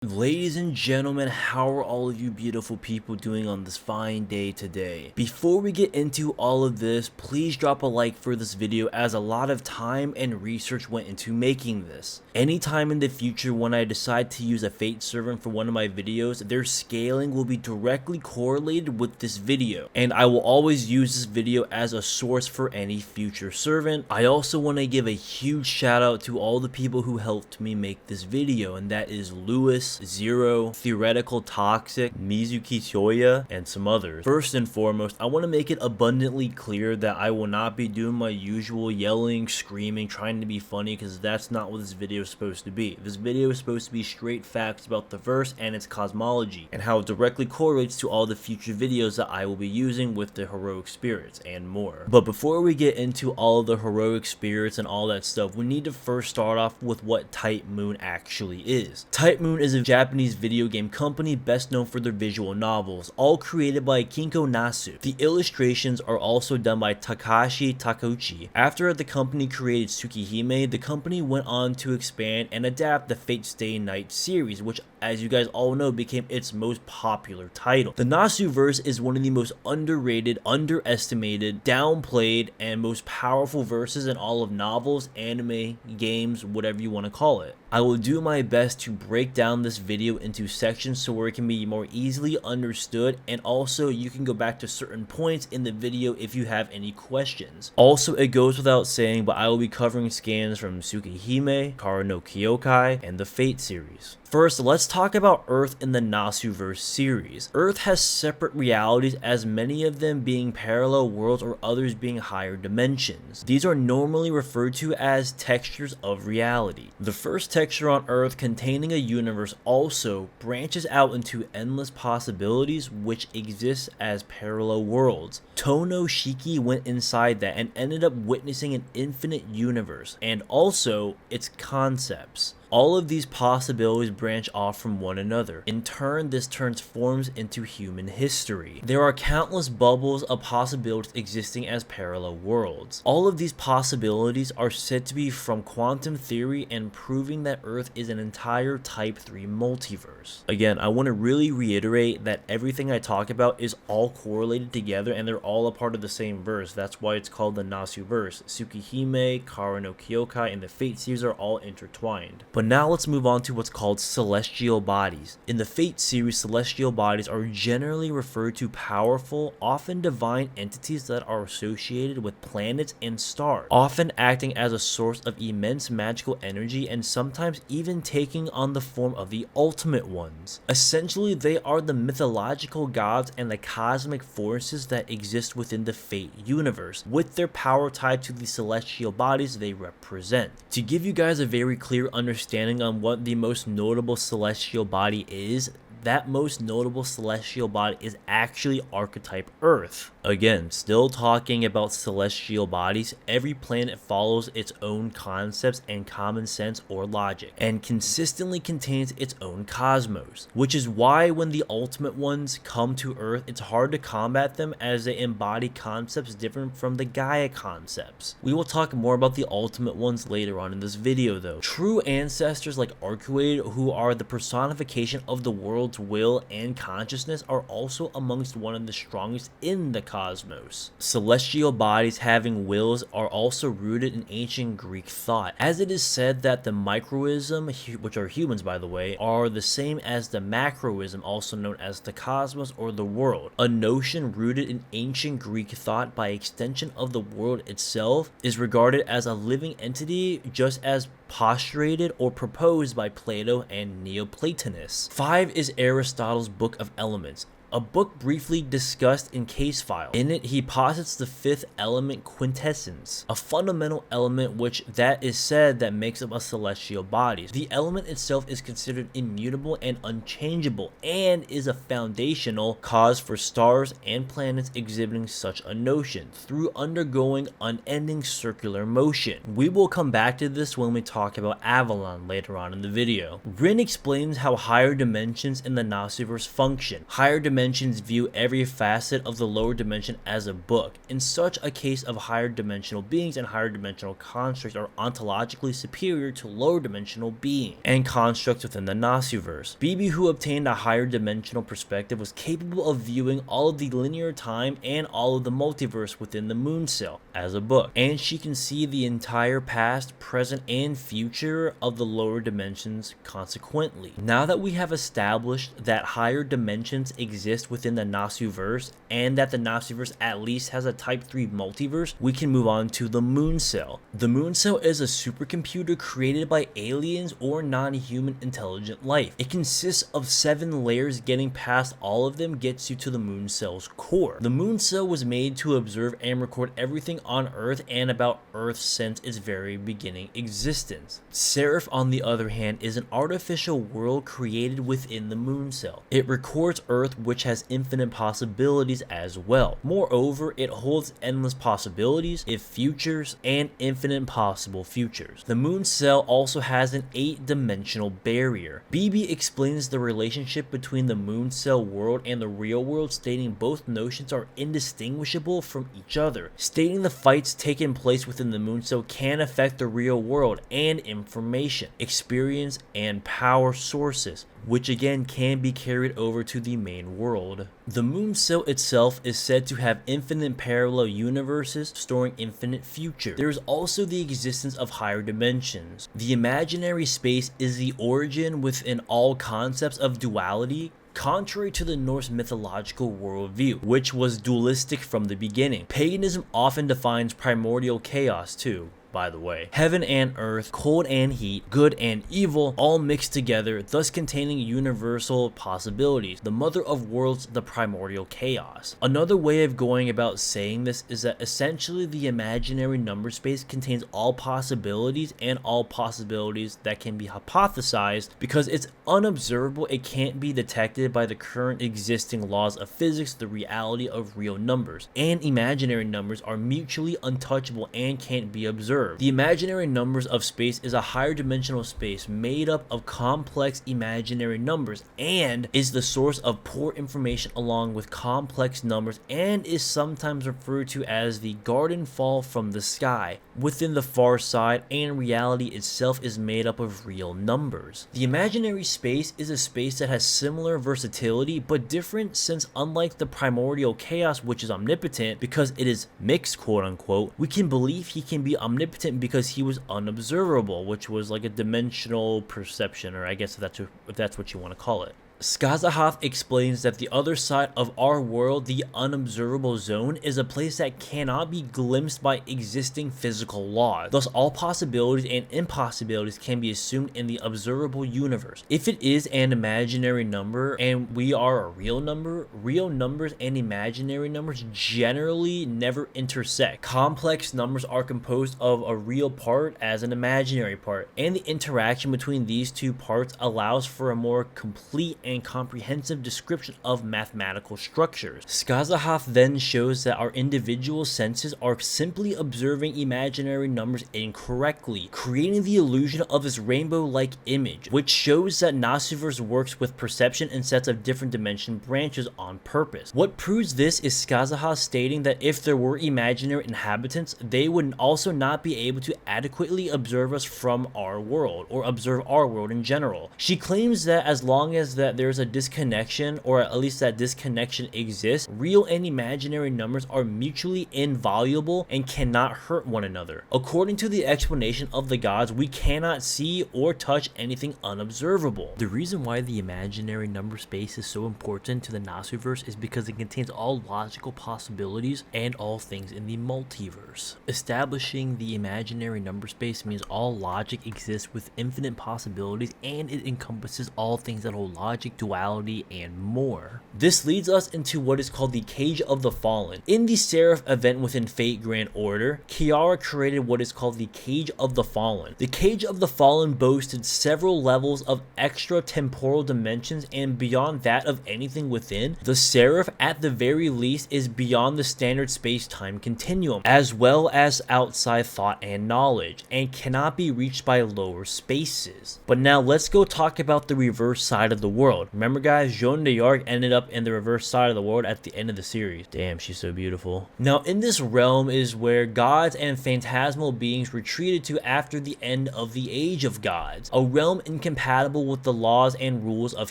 Ladies and gentlemen, how are all of you beautiful people doing on this fine day today? Before we get into all of this, please drop a like for this video as a lot of time and research went into making this. Anytime in the future when I decide to use a fate servant for one of my videos, their scaling will be directly correlated with this video, and I will always use this video as a source for any future servant. I also want to give a huge shout out to all the people who helped me make this video, and that is Lewis, Zero, Theoretical Toxic, Mizuki Toya, and some others. First and foremost, I want to make it abundantly clear that I will not be doing my usual yelling, screaming, trying to be funny, because that's not what this video is supposed to be. This video is supposed to be straight facts about the verse and its cosmology, and how it directly correlates to all the future videos that I will be using with the heroic spirits and more. But before we get into all of the heroic spirits and all that stuff, we need to first start off with what Type Moon actually is. Type Moon is a Japanese video game company best known for their visual novels, all created by Kinko Nasu. The illustrations are also done by Takashi Takeuchi. After the company created Tsukihime, the company went on to expand and adapt the Fate Stay Night series, which, as you guys all know, became its most popular title. The Nasuverse is one of the most underrated, underestimated, downplayed, and most powerful verses in all of novels, anime, games, whatever you want to call it. I will do my best to break down this video into sections so where it can be more easily understood, and also you can go back to certain points in the video if you have any questions. Also, it goes without saying, but I will be covering scans from Tsukihime, Kara no Kyokai, and the Fate series. First, let's talk about Earth in the Nasuverse series. Earth has separate realities, as many of them being parallel worlds or others being higher dimensions. These are normally referred to as textures of reality. The first texture on Earth, containing a universe, also branches out into endless possibilities which exist as parallel worlds. Tono Shiki went inside that and ended up witnessing an infinite universe, and also its concepts. All of these possibilities branch off from one another. In turn, this transforms into human history. There are countless bubbles of possibilities existing as parallel worlds. All of these possibilities are said to be from quantum theory and proving that Earth is an entire Type 3 multiverse. Again, I want to really reiterate that everything I talk about is all correlated together and they're all a part of the same verse. That's why it's called the Nasuverse. Tsukihime, Kara no Kyokai, and the Fate series are all intertwined. But now let's move on to what's called celestial bodies. In the Fate series, celestial bodies are generally referred to powerful, often divine entities that are associated with planets and stars, often acting as a source of immense magical energy and sometimes even taking on the form of the ultimate ones. Essentially, they are the mythological gods and the cosmic forces that exist within the Fate universe, with their power tied to the celestial bodies they represent. To give you guys a very clear understanding on what the most notable celestial body is, that most notable celestial body is actually archetype Earth. Again, still talking about celestial bodies, every planet follows its own concepts and common sense or logic, and consistently contains its own cosmos, which is why when the ultimate ones come to Earth, it's hard to combat them as they embody concepts different from the Gaia concepts. We will talk more about the ultimate ones later on in this video though. True ancestors like Arcuade, who are the personification of the world's will and consciousness, are also amongst one of the strongest in the cosmos. Celestial bodies having wills are also rooted in ancient Greek thought, as it is said that the microism, which are humans by the way, are the same as the macroism, also known as the cosmos or the world. A notion rooted in ancient Greek thought, by extension of the world itself, is regarded as a living entity, just as postulated or proposed by Plato and Neoplatonists. 5 is Aristotle's Book of Elements, a book briefly discussed in Case File. In it, he posits the 5th element, quintessence, a fundamental element which that is said that makes up a celestial bodies. The element itself is considered immutable and unchangeable, and is a foundational cause for stars and planets exhibiting such a notion through undergoing unending circular motion. We will come back to this when we talk about Avalon later on in the video. Rin explains how higher dimensions in the Nasuverse function. Higher dimensions dimensions view every facet of the lower dimension as a book. In such a case of higher dimensional beings and higher dimensional constructs are ontologically superior to lower dimensional beings and constructs within the Nasuverse. BB, who obtained a higher dimensional perspective, was capable of viewing all of the linear time and all of the multiverse within the moon cell as a book, and she can see the entire past, present, and future of the lower dimensions consequently. Now that we have established that higher dimensions exist within the Nasuverse and that the Nasuverse at least has a type 3 multiverse, we can move on to the moon cell. The moon cell is a supercomputer created by aliens or non-human intelligent life. It consists of 7 layers. Getting past all of them gets you to the moon cell's core. The moon cell was made to observe and record everything on Earth and about Earth since its very beginning existence. Seraph, on the other hand, is an artificial world created within the moon cell. It records Earth, which has infinite possibilities as well. Moreover, it holds endless possibilities, if futures, and infinite possible futures. The moon cell also has an 8-dimensional barrier. BB explains the relationship between the moon cell world and the real world, stating both notions are indistinguishable from each other, stating the fights taking place within the moon cell can affect the real world and information, experience, and power sources, which again can be carried over to the main world. The moon cell itself is said to have infinite parallel universes storing infinite future. There is also the existence of higher dimensions. The imaginary space is the origin within all concepts of duality, contrary to the Norse mythological worldview, which was dualistic from the beginning. Paganism often defines primordial chaos too, by the way. Heaven and earth, cold and heat, good and evil, all mixed together, thus containing universal possibilities. The mother of worlds, the primordial chaos. Another way of going about saying this is that essentially the imaginary number space contains all possibilities and all possibilities that can be hypothesized. Because it's unobservable, it can't be detected by the current existing laws of physics, the reality of real numbers. And imaginary numbers are mutually untouchable and can't be observed. The imaginary numbers of space is a higher dimensional space made up of complex imaginary numbers and is the source of poor information along with complex numbers, and is sometimes referred to as the garden fall from the sky within the far side, and reality itself is made up of real numbers. The imaginary space is a space that has similar versatility but different, since unlike the primordial chaos, which is omnipotent because it is mixed, quote unquote, we can believe he can be omnipotent because he was unobservable, which was like a dimensional perception, or I guess if that's what you want to call it. Skazahath explains that the other side of our world, the unobservable zone, is a place that cannot be glimpsed by existing physical laws. Thus, all possibilities and impossibilities can be assumed in the observable universe. If it is an imaginary number and we are a real number, real numbers and imaginary numbers generally never intersect. Complex numbers are composed of a real part as an imaginary part, and the interaction between these two parts allows for a more complete and comprehensive description of mathematical structures. Skazahath then shows that our individual senses are simply observing imaginary numbers incorrectly, creating the illusion of this rainbow-like image, which shows that Nasuverse works with perception in sets of different dimension branches on purpose. What proves this is Skazahath stating that if there were imaginary inhabitants, they would also not be able to adequately observe us from our world, or observe our world in general. She claims that as long as there's a disconnection, or at least that disconnection exists, real and imaginary numbers are mutually inviolable and cannot hurt one another. According to the explanation of the gods, we cannot see or touch anything unobservable. The reason why the imaginary number space is so important to the Nasuverse is because it contains all logical possibilities and all things in the multiverse. Establishing the imaginary number space means all logic exists with infinite possibilities, and it encompasses all things that hold logic, duality, and more. This leads us into what is called the Cage of the Fallen. In the Seraph event within Fate Grand Order, Kiara created what is called the Cage of the Fallen. The Cage of the Fallen boasted several levels of extra temporal dimensions, and beyond that of anything within, the Seraph at the very least is beyond the standard space-time continuum, as well as outside thought and knowledge, and cannot be reached by lower spaces. But now let's go talk about the reverse side of the world. world. Remember guys, Joan d'Arc ended up in the reverse side of the world at the end of the series. Damn, she's so beautiful. Now in this realm is where gods and phantasmal beings retreated to after the end of the Age of Gods, a realm incompatible with the laws and rules of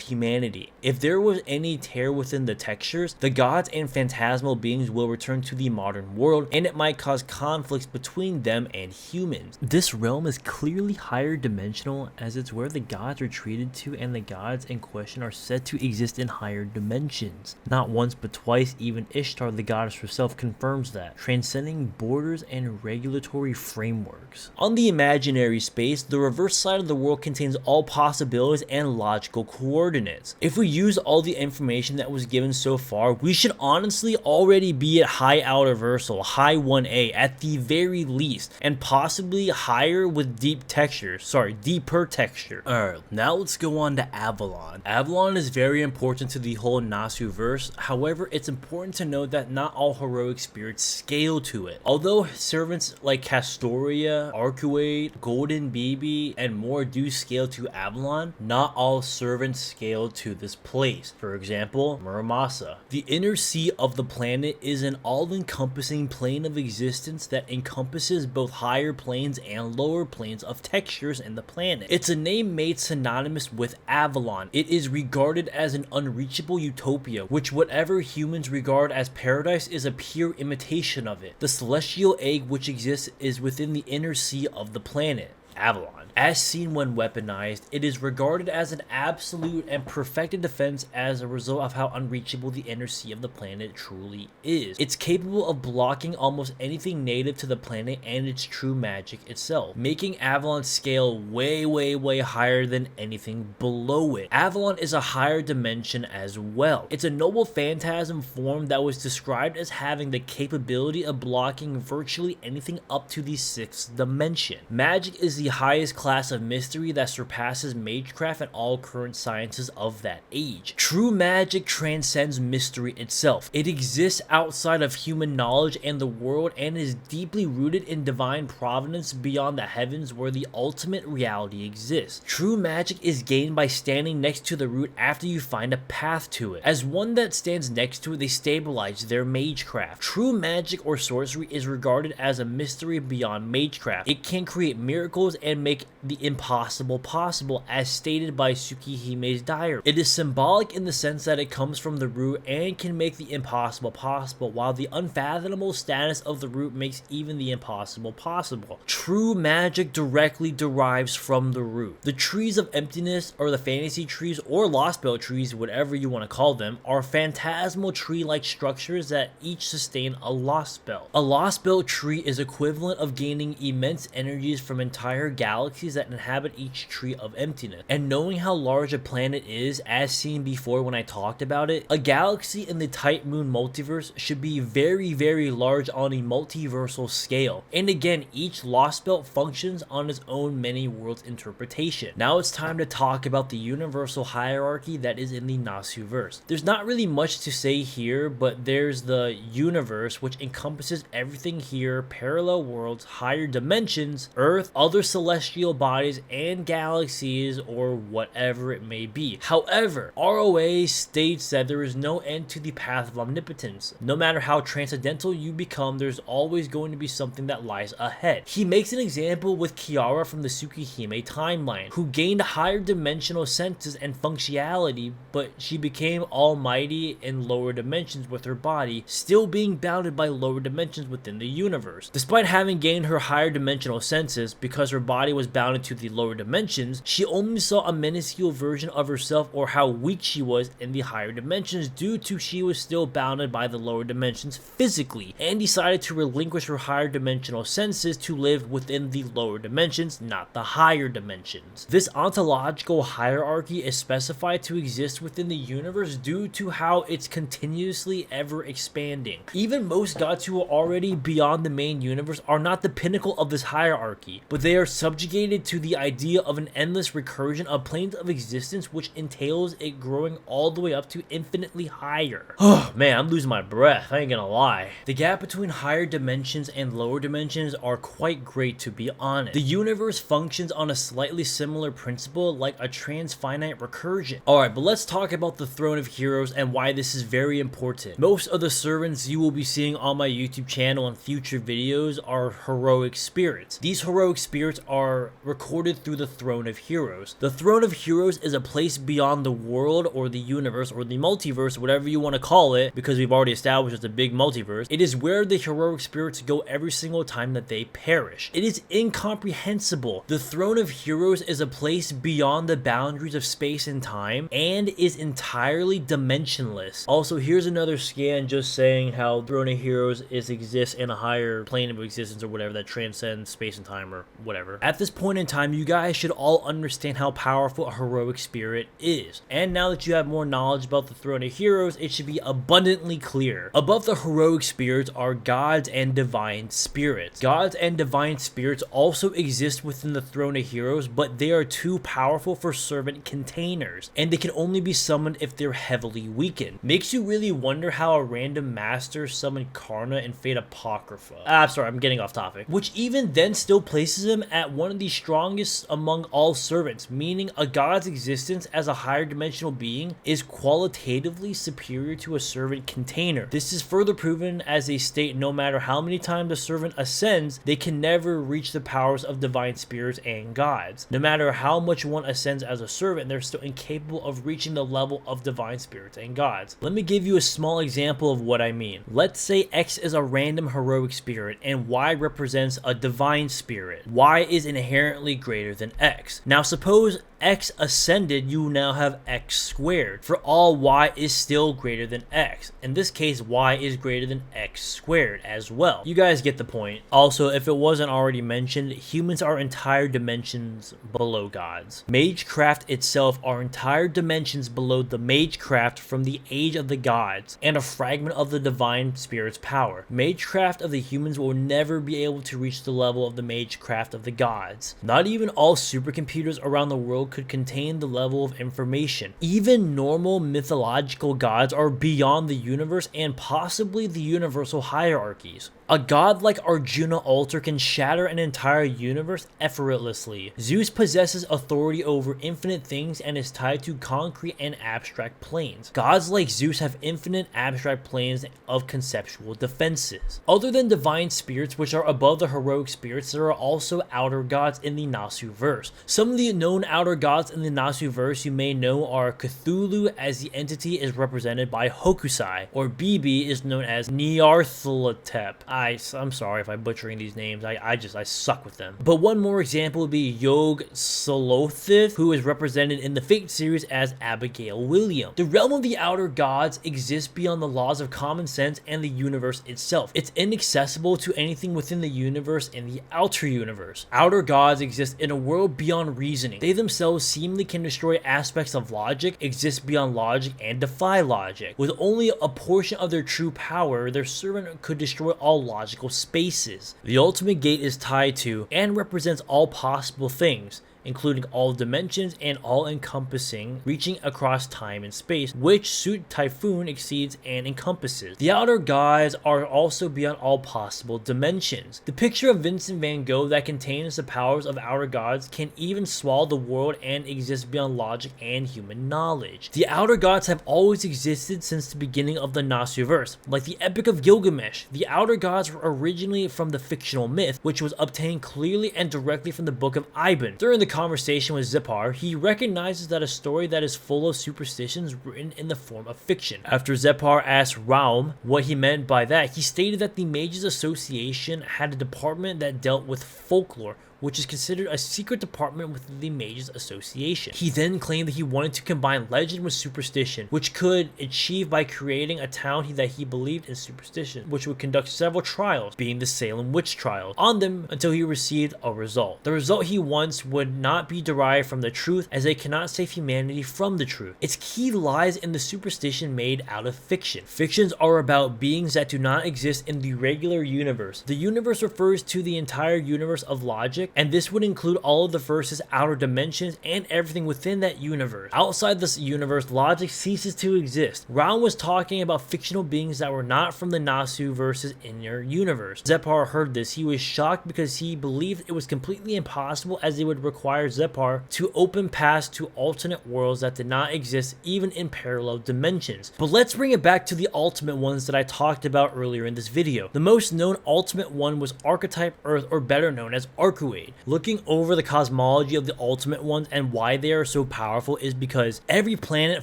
humanity. If there was any tear within the textures, the gods and phantasmal beings will return to the modern world, and it might cause conflicts between them and humans. This realm is clearly higher dimensional, as it's where the gods retreated to, and the gods in question are said to exist in higher dimensions. Not once but twice, even Ishtar the goddess herself confirms that, transcending borders and regulatory frameworks. On the imaginary space, the reverse side of the world contains all possibilities and logical coordinates. If we use all the information that was given so far, we should honestly already be at high outerversal, high 1A at the very least, and possibly higher with deeper texture. Alright, now let's go on to Avalon. Avalon is very important to the whole Nasuverse. However, it's important to note that not all heroic spirits scale to it. Although servants like Castoria, Arcuate, Golden BB, and more do scale to Avalon, not all servants scale to this place. For example, Muramasa. The inner sea of the planet is an all-encompassing plane of existence that encompasses both higher planes and lower planes of textures in the planet. It's a name made synonymous with Avalon. It is regarded as an unreachable utopia, which whatever humans regard as paradise is a pure imitation of it. The celestial egg which exists is within the inner sea of the planet, Avalon. As seen when weaponized, it is regarded as an absolute and perfected defense as a result of how unreachable the inner sea of the planet truly is. It's capable of blocking almost anything native to the planet and its true magic itself, making Avalon scale way higher than anything below it. Avalon is a higher dimension as well. It's a noble phantasm form that was described as having the capability of blocking virtually anything up to the 6th dimension. Magic is the highest class of mystery that surpasses magecraft and all current sciences of that age. True magic transcends mystery itself. It exists outside of human knowledge and the world, and is deeply rooted in divine providence beyond the heavens where the ultimate reality exists. True magic is gained by standing next to the root after you find a path to it. As one that stands next to it, they stabilize their magecraft. True magic or sorcery is regarded as a mystery beyond magecraft. It can create miracles and make the impossible possible, as stated by Tsukihime's diary. It is symbolic in the sense that it comes from the root and can make the impossible possible, while the unfathomable status of the root makes even the impossible possible. True magic directly derives from the root. The trees of emptiness, or the fantasy trees, or lost belt trees, whatever you want to call them, are phantasmal tree-like structures that each sustain a lost belt. A lost belt tree is equivalent of gaining immense energies from entire galaxies that inhabit each tree of emptiness. And knowing how large a planet is, as seen before when I talked about it, a galaxy in the Type Moon multiverse should be very large on a multiversal scale. And again, each lost belt functions on its own many worlds interpretation. Now it's time to talk about the universal hierarchy that is in the Nasuverse. There's not really much to say here, but there's the universe, which encompasses everything here: parallel worlds, higher dimensions, Earth, other celestial bodies, and galaxies, or whatever it may be. However, ROA states that there is no end to the path of omnipotence. No matter how transcendental you become, there's always going to be something that lies ahead. He makes an example with Kiara from the Tsukihime timeline, who gained higher dimensional senses and functionality, but she became almighty in lower dimensions with her body, still being bounded by lower dimensions within the universe. Despite having gained her higher dimensional senses, because her body was bounded to the lower dimensions, she only saw a minuscule version of herself, or how weak she was in the higher dimensions, due to she was still bounded by the lower dimensions physically, and decided to relinquish her higher dimensional senses to live within the lower dimensions, not the higher dimensions. This ontological hierarchy is specified to exist within the universe due to how it's continuously ever expanding. Even most gods who are already beyond the main universe are not the pinnacle of this hierarchy, but they are subjugated pointed to the idea of an endless recursion of planes of existence, which entails it growing all the way up to infinitely higher. Oh man, I'm losing my breath, I ain't gonna lie. The gap between higher dimensions and lower dimensions are quite great, to be honest. The universe functions on a slightly similar principle, like a transfinite recursion. Alright, but let's talk about the Throne of Heroes and why this is very important. Most of the servants you will be seeing on my YouTube channel and future videos are heroic spirits. These heroic spirits are recorded through the Throne of Heroes. The Throne of Heroes is a place beyond the world or the universe or the multiverse, whatever you want to call it, because we've already established it's a big multiverse. It is where the heroic spirits go every single time that they perish. It is incomprehensible. The Throne of Heroes is a place beyond the boundaries of space and time and is entirely dimensionless. Also, here's another scan just saying how Throne of Heroes exists in a higher plane of existence or whatever that transcends space and time or whatever. At this point in time, you guys should all understand how powerful a heroic spirit is. And now that you have more knowledge about the Throne of Heroes, it should be abundantly clear. Above the heroic spirits are gods and divine spirits. Gods and divine spirits also exist within the Throne of Heroes, but they are too powerful for servant containers, and they can only be summoned if they're heavily weakened. Makes you really wonder how a random master summoned Karna and Fate Apocrypha. I'm sorry, I'm getting off topic. Which even then still places him at one of the strongest among all servants, meaning a god's existence as a higher dimensional being is qualitatively superior to a servant container. This is further proven as they state no matter how many times a servant ascends, they can never reach the powers of divine spirits and gods. No matter how much one ascends as a servant, they're still incapable of reaching the level of divine spirits and gods. Let me give you a small example of what I mean. Let's say X is a random heroic spirit and Y represents a divine spirit. Y is inherently greater than X. Now suppose X ascended, you now have X squared. For all Y is still greater than X. In this case, Y is greater than X squared as well. You guys get the point. Also, if it wasn't already mentioned, humans are entire dimensions below gods. Magecraft itself are entire dimensions below the magecraft from the age of the gods, and a fragment of the divine spirit's power. Magecraft of the humans will never be able to reach the level of the magecraft of the gods. Not even all supercomputers around the world could contain the level of information. Even normal mythological gods are beyond the universe and possibly the universal hierarchies. A god like Arjuna Altar can shatter an entire universe effortlessly. Zeus possesses authority over infinite things and is tied to concrete and abstract planes. Gods like Zeus have infinite abstract planes of conceptual defenses. Other than divine spirits, which are above the heroic spirits, there are also outer gods in the Nasuverse. Some of the known outer gods in the Nasuverse you may know are Cthulhu, as the entity is represented by Hokusai, or BB is known as Nyarlathotep. I'm sorry if I'm butchering these names. I suck with them. But one more example would be Yog Sothoth, who is represented in the Fate series as Abigail William. The realm of the outer gods exists beyond the laws of common sense and the universe itself. It's inaccessible to anything within the universe and the outer universe. Outer gods exist in a world beyond reasoning. They themselves seemingly can destroy aspects of logic, exist beyond logic, and defy logic. With only a portion of their true power, their servant could destroy all logical spaces. The ultimate gate is tied to and represents all possible things, including all dimensions and all-encompassing, reaching across time and space, which Suit Typhoon exceeds and encompasses. The outer gods are also beyond all possible dimensions. The picture of Vincent van Gogh that contains the powers of outer gods can even swallow the world and exist beyond logic and human knowledge. The outer gods have always existed since the beginning of the Nasuverse. Like the Epic of Gilgamesh, the outer gods were originally from the fictional myth, which was obtained clearly and directly from the Book of Ibn. During the conversation with Zepar, he recognizes that a story that is full of superstitions written in the form of fiction. After Zepar asked Raum what he meant by that, he stated that the Mages Association had a department that dealt with folklore, which is considered a secret department within the Mages Association. He then claimed that he wanted to combine legend with superstition, which could achieve by creating a town that he believed in superstition, which would conduct several trials, being the Salem witch trials, on them until he received a result. The result he wants would not be derived from the truth, as they cannot save humanity from the truth. Its key lies in the superstition made out of fiction. Fictions are about beings that do not exist in the regular universe. The universe refers to the entire universe of logic, right? And this would include all of the verse's outer dimensions and everything within that universe. Outside this universe, logic ceases to exist. Round was talking about fictional beings that were not from the Nasuverse's inner universe. Zepar heard this. He was shocked because he believed it was completely impossible, as it would require Zepar to open paths to alternate worlds that did not exist even in parallel dimensions. But let's bring it back to the ultimate ones that I talked about earlier in this video. The most known ultimate one was Archetype Earth, or better known as Arcuade. Looking over the cosmology of the ultimate ones and why they are so powerful is because every planet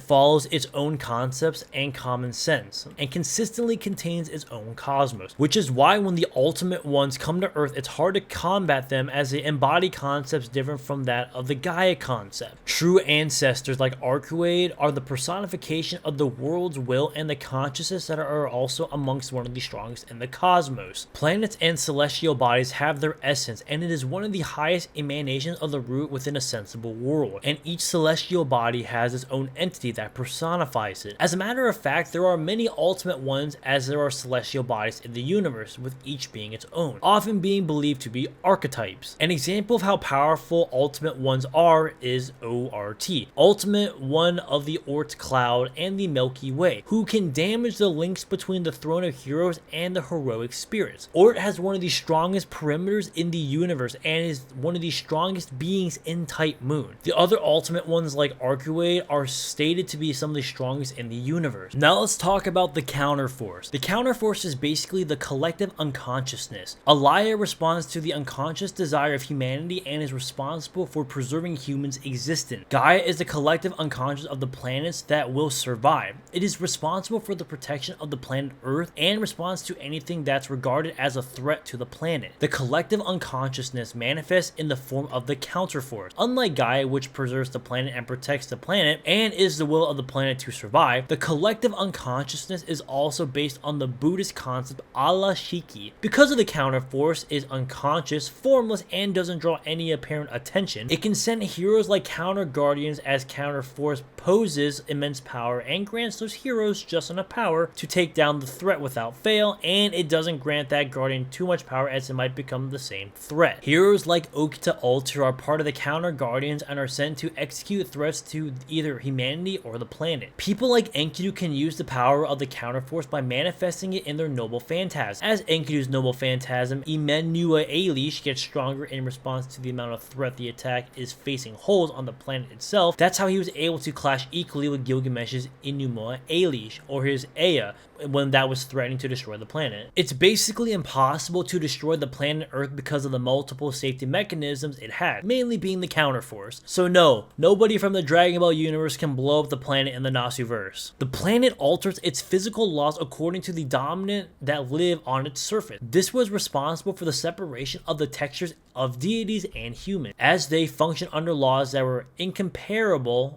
follows its own concepts and common sense, and consistently contains its own cosmos, which is why when the ultimate ones come to Earth, it's hard to combat them as they embody concepts different from that of the Gaia concept. True ancestors like Arcuade are the personification of the world's will and the consciousness that are also amongst one of the strongest in the cosmos. Planets and celestial bodies have their essence, and it is one of the highest emanations of the root within a sensible world, and each celestial body has its own entity that personifies it. As a matter of fact, there are many ultimate ones as there are celestial bodies in the universe, with each being its own, often being believed to be archetypes. An example of how powerful ultimate ones are is ORT, ultimate one of the Oort cloud and the Milky Way, who can damage the links between the throne of heroes and the heroic spirits. Oort has one of the strongest perimeters in the universe and is one of the strongest beings in Type Moon. The other ultimate ones like Arcuade are stated to be some of the strongest in the universe. Now let's talk about the counterforce. The counterforce is basically the collective unconsciousness. Alaya responds to the unconscious desire of humanity and is responsible for preserving humans' existence. Gaia is the collective unconscious of the planets that will survive. It is responsible for the protection of the planet Earth and responds to anything that's regarded as a threat to the planet. The collective unconsciousness manifests in the form of the counterforce. Unlike Gaia, which preserves the planet and protects the planet and is the will of the planet to survive, the collective unconsciousness is also based on the Buddhist concept Ala Shiki. Because of the counterforce is unconscious, formless, and doesn't draw any apparent attention, it can send heroes like counter guardians, as counterforce poses immense power and grants those heroes just enough power to take down the threat without fail, and it doesn't grant that guardian too much power as it might become the same threat. Heroes like Okta Alter are part of the counter guardians and are sent to execute threats to either humanity or the planet. People like Enkidu can use the power of the counterforce by manifesting it in their noble phantasm. As Enkidu's noble phantasm, Imenua Ailish, gets stronger in response to the amount of threat the attack is facing holes on the planet itself, that's how he was able to clash equally with Gilgamesh's Inuma Ailish, or his Ea, when that was threatening to destroy the planet. It's basically impossible to destroy the planet Earth because of the multiple safety mechanisms it had, mainly being the counterforce. So no, nobody from the Dragon Ball universe can blow up the planet in the Nasuverse. The planet alters its physical laws according to the dominant that live on its surface. This was responsible for the separation of the textures of deities and humans, as they function under laws that were incompatible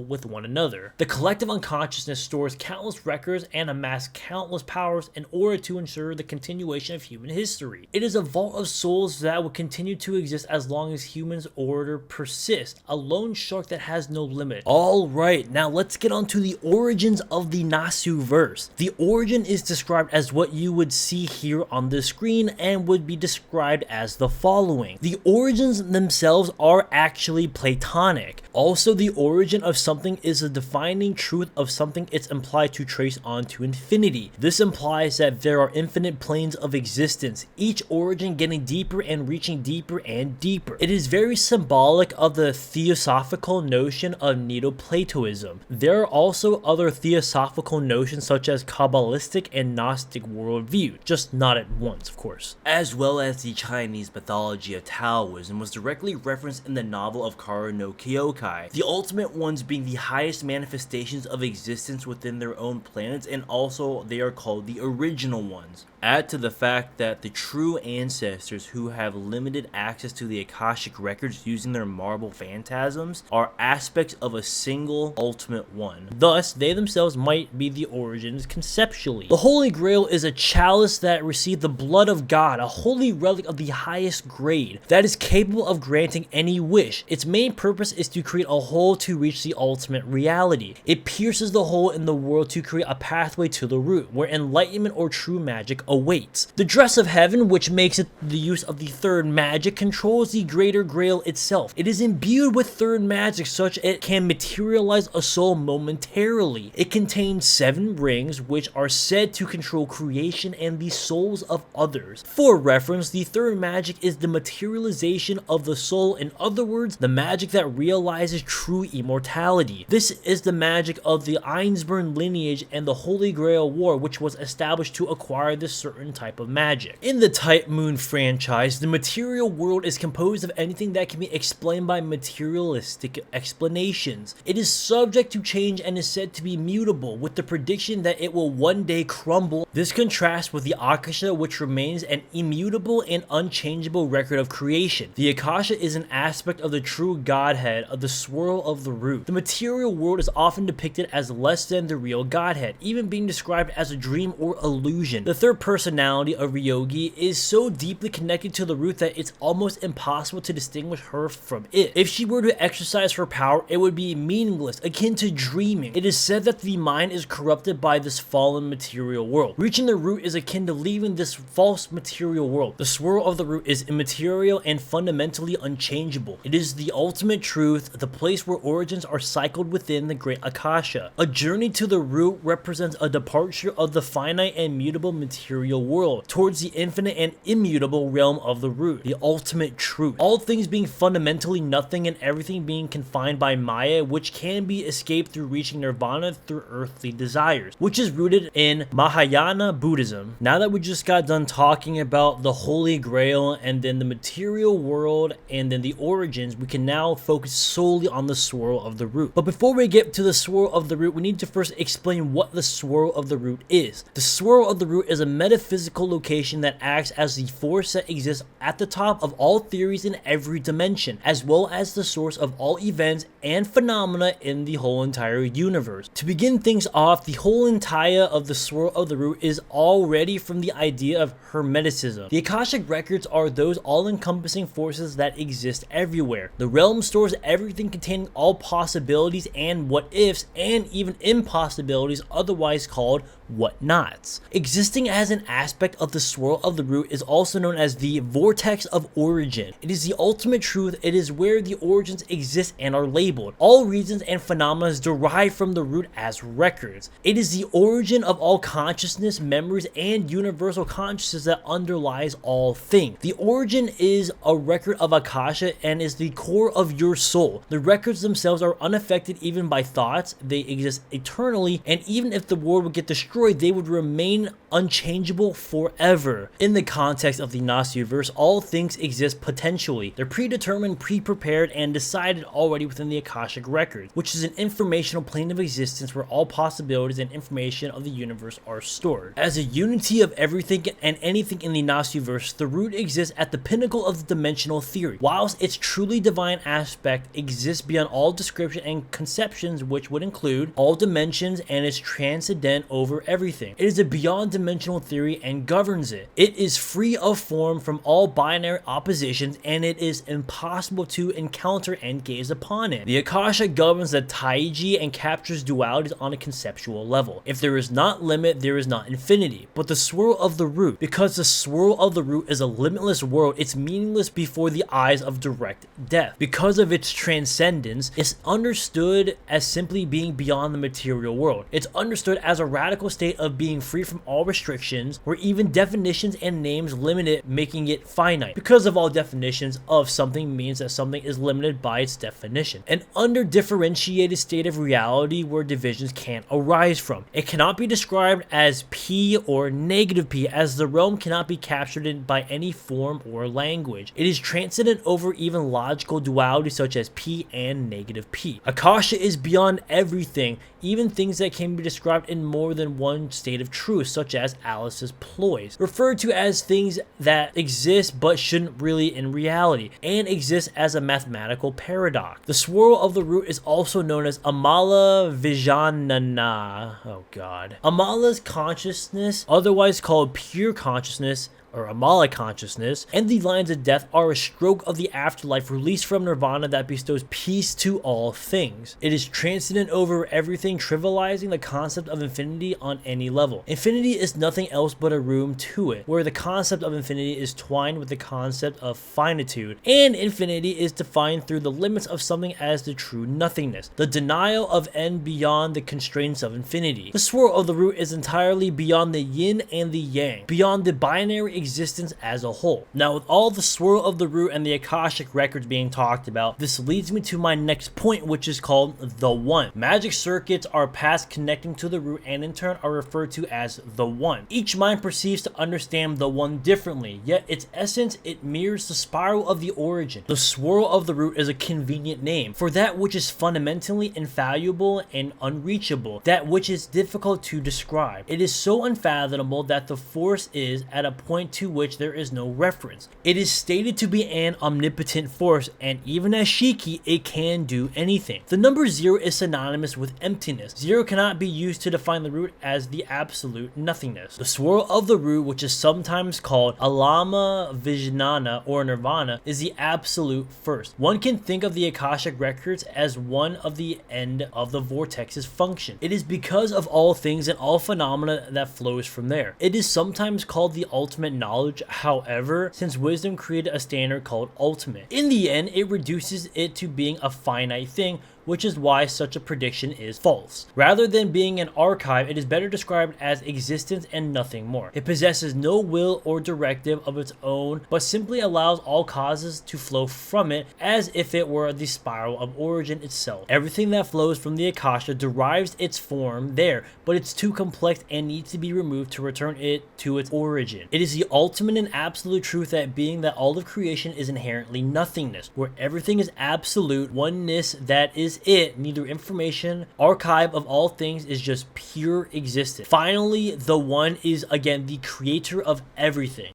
with one another. The collective unconsciousness stores countless records and amass countless powers in order to ensure the continuation of human history. It is a vault of souls that will continue to exist as long as humans' order persists, a loan shark that has no limit. Alright, now let's get on to the origins of the Nasuverse. The origin is described as what you would see here on the screen and would be described as the following. The origins themselves are actually Platonic. Also, the origin of something is the defining truth of something it's implied to trace onto infinity. This implies that there are infinite planes of existence, each origin getting deeper and reaching deeper and deeper. It is very symbolic of the theosophical notion of Neoplatonism. There are also other theosophical notions such as Kabbalistic and Gnostic worldview, just not at once, of course. As well as the Chinese mythology of Taoism was directly referenced in the novel of Karo no Kyokai, the ultimate ones being the highest manifestations of existence within their own planets, and also they are called the original ones. Add to the fact that the true ancestors who have limited access to the Akashic records using their marble phantasms are aspects of a single ultimate one. Thus, they themselves might be the origins conceptually. The Holy Grail is a chalice that received the blood of God, a holy relic of the highest grade that is capable of granting any wish. Its main purpose is to create a hole to reach the ultimate reality. It pierces the hole in the world to create a pathway to the root, where enlightenment or true magic awaits. The dress of heaven, which makes it the use of the third magic controls the greater grail itself. It is imbued with third magic such it can materialize a soul momentarily. It contains 7 rings which are said to control creation and the souls of others. For reference, the third magic is the materialization of the soul, in other words, the magic that realizes true immortality. This is the magic of the Einsburn lineage and the Holy Grail War, which was established to acquire this certain type of magic. In the Type Moon franchise, the material world is composed of anything that can be explained by materialistic explanations. It is subject to change and is said to be mutable, with the prediction that it will one day crumble. This contrasts with the Akasha, which remains an immutable and unchangeable record of creation. The Akasha is an aspect of the true Godhead of the Swirl of the Root. The material world is often depicted as less than the real Godhead, even being described as a dream or illusion. The third personality of Ryogi is so deeply connected to the root that it's almost impossible to distinguish her from it. If she were to exercise her power, it would be meaningless, akin to dreaming. It is said that the mind is corrupted by this fallen material world. Reaching the root is akin to leaving this false material world. The swirl of the root is immaterial and fundamentally unchangeable. It is the ultimate truth, the place where origins are cycled within the great Akasha. A journey to the root represents a departure of the finite and mutable material world towards the infinite and immutable realm of the root, the ultimate truth. All things being fundamentally nothing and everything being confined by Maya, which can be escaped through reaching nirvana through earthly desires, which is rooted in Mahayana Buddhism. Now that we just got done talking about the Holy Grail and then the material world and then the origins, we can now focus solely on the swirl of the root. But before we get to the swirl of the root, we need to first explain what the swirl of the root is. The swirl of the root is a metaphysical location that acts as the force that exists at the top of all theories in every dimension, as well as the source of all events and phenomena in the whole entire universe. To begin things off, the whole entire of the swirl of the root is already from the idea of Hermeticism. The Akashic records are those all-encompassing forces that exist everywhere. The realm stores everything containing all possibilities and what-ifs and even impossibilities, otherwise called whatnots. Existing as an aspect of the swirl of the root is also known as the vortex of origin. It is the ultimate truth. It is where the origins exist and are labeled. All reasons and phenomena derive from the root as records. It is the origin of all consciousness, memories, and universal consciousness that underlies all things. The origin is a record of Akasha and is the core of your soul. The records themselves are unaffected even by thoughts. They exist eternally, and even if the world would get destroyed, they would remain unchangeable forever. In the context of the Nasuverse, all things exist potentially. They're predetermined, pre-prepared, and decided already within the Akashic record, which is an informational plane of existence where all possibilities and information of the universe are stored. As a unity of everything and anything in the Nasuverse, the root exists at the pinnacle of the dimensional theory, whilst its truly divine aspect exists beyond all description and conceptions, which would include all dimensions and is transcendent over everything. It is a beyond dimensional theory and governs it. It is free of form from all binary oppositions, and it is impossible to encounter and gaze upon it. The Akasha governs the Taiji and captures dualities on a conceptual level. If there is not limit, there is not infinity. But the swirl of the root, because the swirl of the root is a limitless world, it's meaningless before the eyes of direct death. Because of its transcendence, it's understood as simply being beyond the material world. It's understood as a radical state of being free from all restrictions, where even definitions and names limit it, making it finite. Because of all definitions of something means that something is limited by its definition. An under-differentiated state of reality where divisions can't arise from. It cannot be described as P or negative P, as the realm cannot be captured by any form or language. It is transcendent over even logical duality such as P and negative P. Akasha is beyond everything, even things that can be described in more than one state of truth, such as Alice's ploys, referred to as things that exist but shouldn't really in reality, and exist as a mathematical paradox. The swirl of the root is also known as Amala Vijanana. Oh god. Amala's consciousness, otherwise called pure consciousness, or Amala consciousness, and the lines of death are a stroke of the afterlife released from nirvana that bestows peace to all things. It is transcendent over everything, trivializing the concept of infinity on any level. Infinity is nothing else but a room to it, where the concept of infinity is twined with the concept of finitude, and infinity is defined through the limits of something as the true nothingness, the denial of end beyond the constraints of infinity. The swirl of the root is entirely beyond the yin and the yang, beyond the binary existence as a whole. Now, with all the swirl of the root and the Akashic records being talked about, this leads me to my next point, which is called the One. Magic circuits are paths connecting to the root and in turn are referred to as the One. Each mind perceives to understand the One differently, yet its essence, it mirrors the spiral of the origin. The swirl of the root is a convenient name for that which is fundamentally infallible and unreachable, that which is difficult to describe. It is so unfathomable that the force is at a point to which there is no reference. It is stated to be an omnipotent force, and even as Shiki, it can do anything. The number 0 is synonymous with emptiness. 0 cannot be used to define the root as the absolute nothingness. The swirl of the root, which is sometimes called Alama Vijnana or Nirvana, is the absolute first. One can think of the Akashic records as one of the end of the vortex's function. It is because of all things and all phenomena that flows from there. It is sometimes called the ultimate knowledge, however, since wisdom created a standard called ultimate. In the end, it reduces it to being a finite thing, which is why such a prediction is false. Rather than being an archive, it is better described as existence and nothing more. It possesses no will or directive of its own, but simply allows all causes to flow from it as if it were the spiral of origin itself. Everything that flows from the Akasha derives its form there, but it's too complex and needs to be removed to return it to its origin. It is the ultimate and absolute truth that being that all of creation is inherently nothingness, where everything is absolute oneness, that is it, neither information, archive of all things, is just pure existence. Finally, the One is again the creator of everything.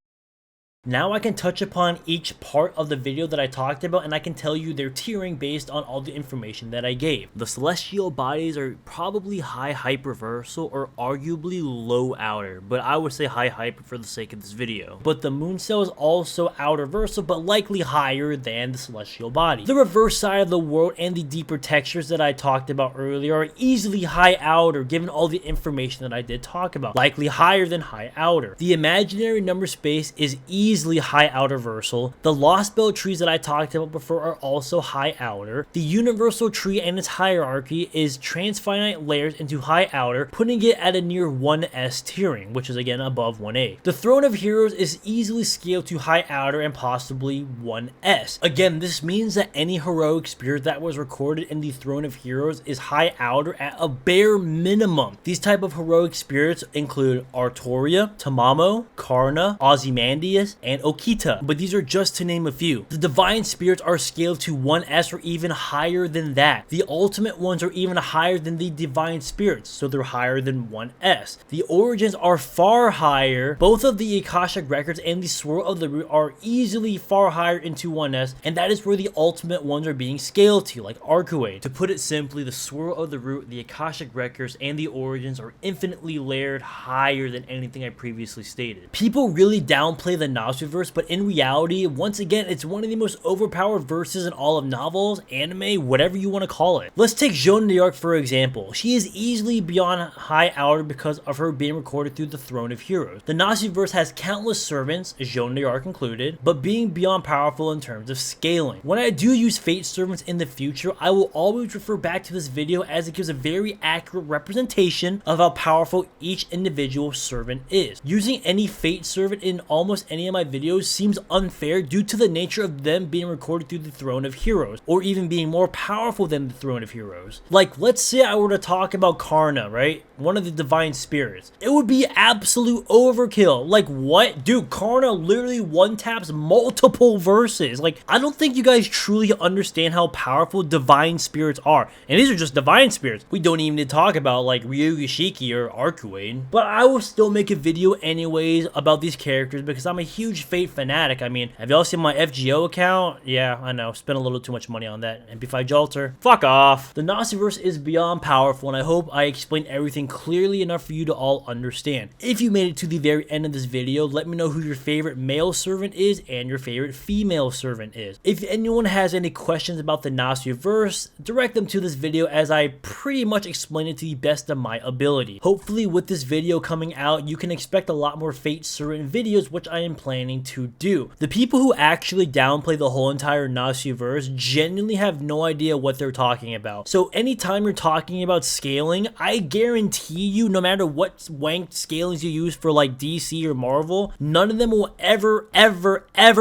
Now I can touch upon each part of the video that I talked about, and I can tell you their tiering based on all the information that I gave. The celestial bodies are probably high hype reversal or arguably low outer, but I would say high hyper for the sake of this video. But the moon cell is also outer reversal, but likely higher than the celestial body. The reverse side of the world and the deeper textures that I talked about earlier are easily high outer given all the information that I did talk about, likely higher than high outer. The imaginary number space is easily high outer versal. The lost belt trees that I talked about before are also high outer. The universal tree and its hierarchy is transfinite layers into high outer, putting it at a near 1S tiering, which is again above 1A. The throne of heroes is easily scaled to high outer and possibly 1S. Again, this means that any heroic spirit that was recorded in the throne of heroes is high outer at a bare minimum. These type of heroic spirits include Artoria, Tamamo, Karna, Ozymandias, and Okita, but these are just to name a few. The divine spirits are scaled to 1S or even higher than that. The ultimate ones are even higher than the divine spirits, so they're higher than 1S. The origins are far higher. Both of the Akashic records and the swirl of the root are easily far higher into 1S, and that is where the ultimate ones are being scaled to, like Arcuate. To put it simply, the swirl of the root, the Akashic records, and the origins are infinitely layered higher than anything I previously stated. People really downplay the Nasuverse, but in reality, once again, it's one of the most overpowered verses in all of novels, anime, whatever you want to call it. Let's take Joan d'Arc for example. She is easily beyond high outer because of her being recorded through the throne of heroes. The Nasuverse has countless servants, Joan d'Arc included, but being beyond powerful in terms of scaling. When I do use fate servants in the future, I will always refer back to this video as it gives a very accurate representation of how powerful each individual servant is. Using any fate servant in almost any of my videos seems unfair due to the nature of them being recorded through the throne of heroes, or even being more powerful than the throne of heroes. Like, let's say I were to talk about Karna, right? One of the divine spirits. It would be absolute overkill. Like, what? Dude, Karna literally one-taps multiple verses. Like, I don't think you guys truly understand how powerful divine spirits are. And these are just divine spirits. We don't even need to talk about, like, Ryuga Shiki or Arcuate. But I will still make a video anyways about these characters because I'm a huge huge Fate fanatic. I mean, have y'all seen my FGO account? Yeah, I know, spent a little too much money on that. MP5 Jolter, fuck off. The Nasuverse is beyond powerful, and I hope I explained everything clearly enough for you to all understand. If you made it to the very end of this video, let me know who your favorite male servant is and your favorite female servant is. If anyone has any questions about the Nasuverse, direct them to this video as I pretty much explain it to the best of my ability. Hopefully with this video coming out, you can expect a lot more Fate servant videos, which I am planning to do. The people who actually downplay the whole entire Nasuverse genuinely have no idea what they're talking about. So anytime you're talking about scaling, I guarantee you, no matter what wanked scalings you use for like DC or Marvel, none of them will ever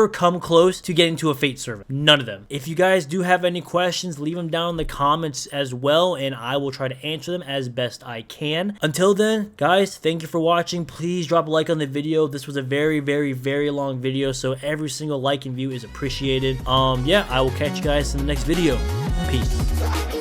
come close to getting to a Fate servant. None of them. If you guys do have any questions, leave them down in the comments as well, and I will try to answer them as best I can. Until then, guys, thank you for watching. Please drop a like on the video. This was a very long video, so every single like and view is appreciated. Yeah, I will catch you guys in the next video. Peace.